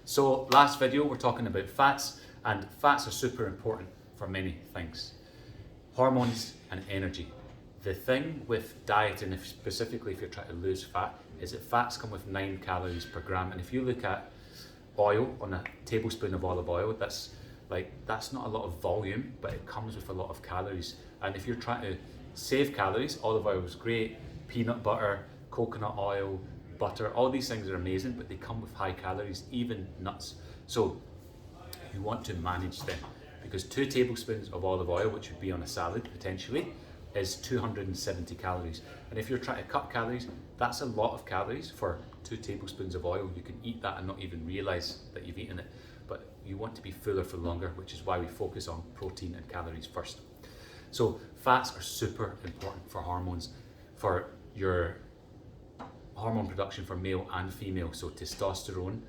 So last video we're talking about fats, and fats are super important for many things. Hormones and energy. The thing with diet, and specifically if you're trying to lose fat, is that fats come with 9 calories per gram. And if you look at oil, on a tablespoon of olive oil, that's not a lot of volume, but it comes with a lot of calories. And if you're trying to save calories, olive oil is great, peanut butter, coconut oil, butter, all these things are amazing, but they come with high calories, even nuts. So you want to manage them, because 2 tablespoons of olive oil, which would be on a salad potentially, is 270 calories. And if you're trying to cut calories, that's a lot of calories for 2 tablespoons of oil. You can eat that and not even realize that you've eaten it. But you want to be fuller for longer, which is why we focus on protein and calories first. So fats are super important for hormones, for your hormone production for male and female, so testosterone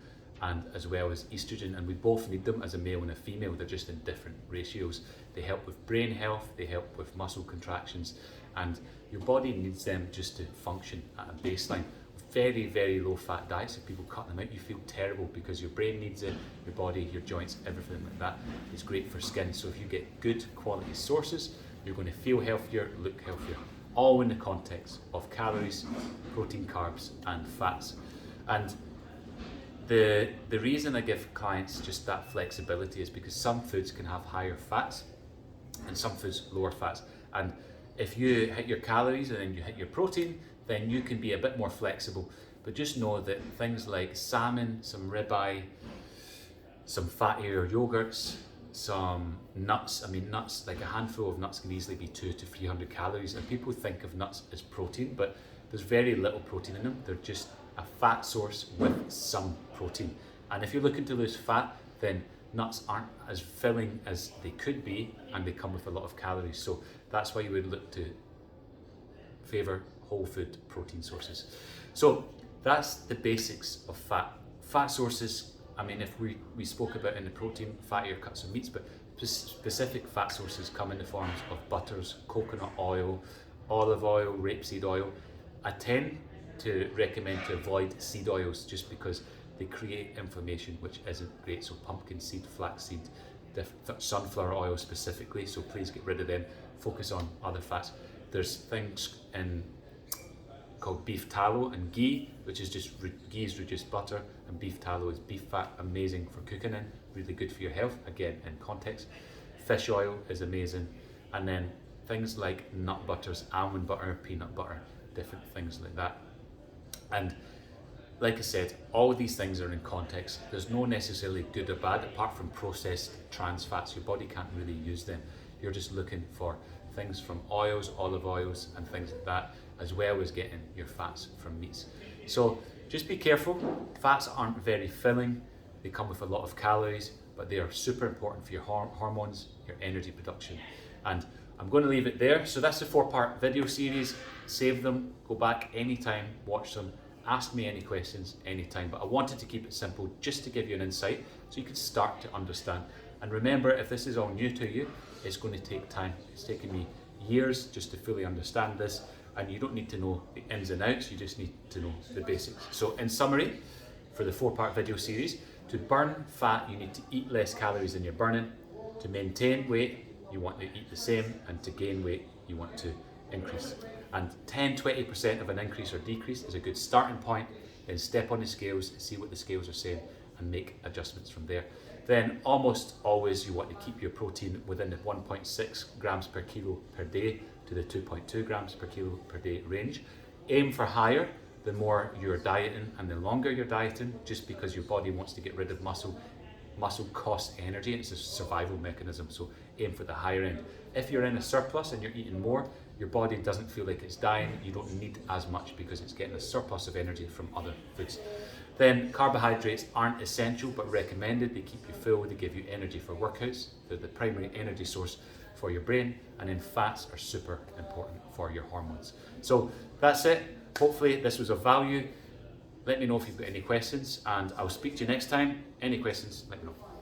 and as well as estrogen, and we both need them as a male and a female. They're just in different ratios. They help with brain health, they help with muscle contractions, and your body needs them just to function at a baseline. Very, very low fat diets, if people cut them out, you feel terrible because your brain needs it, your body, your joints, everything like that is great for skin. So if you get good quality sources, you're going to feel healthier, look healthier, all in the context of calories, protein, carbs and fats. And the reason I give clients just that flexibility is because some foods can have higher fats and some foods lower fats. And if you hit your calories and then you hit your protein, then you can be a bit more flexible. But just know that things like salmon, some ribeye, some fattier yogurts, some nuts, nuts, like a handful of nuts can easily be 200 to 300 calories. And people think of nuts as protein, but there's very little protein in them. They're just a fat source with some protein. And if you're looking to lose fat, then nuts aren't as filling as they could be, and they come with a lot of calories. So that's why you would look to favor whole food protein sources. So that's the basics of fat. Fat sources, if we spoke about in the protein, fattier cuts of meats, but specific fat sources come in the forms of butters, coconut oil, olive oil, rapeseed oil. I tend to recommend to avoid seed oils just because they create inflammation, which isn't great. So pumpkin seed, flaxseed, sunflower oil specifically, so please get rid of them. Focus on other fats. There's things called beef tallow and ghee, which is just ghee is reduced butter, and beef tallow is beef fat, amazing for cooking in, really good for your health, again in context. Fish oil is amazing, and then things like nut butters, almond butter, peanut butter, different things like that. And like I said, all of these things are in context. There's no necessarily good or bad, apart from processed trans fats. Your body can't really use them. You're just looking for things from oils, olive oils and things like that, as well as getting your fats from meats. So just be careful. Fats aren't very filling. They come with a lot of calories, but they are super important for your hormones, your energy production. And I'm going to leave it there. So that's the 4-part video series. Save them, go back anytime, watch them, ask me any questions anytime. But I wanted to keep it simple just to give you an insight so you can start to understand. And remember, if this is all new to you, it's going to take time. It's taken me years just to fully understand this, and you don't need to know the ins and outs, you just need to know the basics. So in summary, for the 4-part video series, to burn fat, you need to eat less calories than you're burning. To maintain weight, you want to eat the same, and to gain weight, you want to increase. And 10-20% of an increase or decrease is a good starting point. Then step on the scales, see what the scales are saying, and make adjustments from there. Then almost always you want to keep your protein within the 1.6 grams per kilo per day to the 2.2 grams per kilo per day range. Aim for higher the more you're dieting and the longer you're dieting, just because your body wants to get rid of muscle. Muscle costs energy, it's a survival mechanism, so aim for the higher end. If you're in a surplus and you're eating more, your body doesn't feel like it's dying, you don't need as much because it's getting a surplus of energy from other foods. Then carbohydrates aren't essential but recommended. They keep you full, they give you energy for workouts, they're the primary energy source for your brain, and then fats are super important for your hormones. So that's it. Hopefully this was of value. Let me know if you've got any questions, and I'll speak to you next time. Any questions, let me know.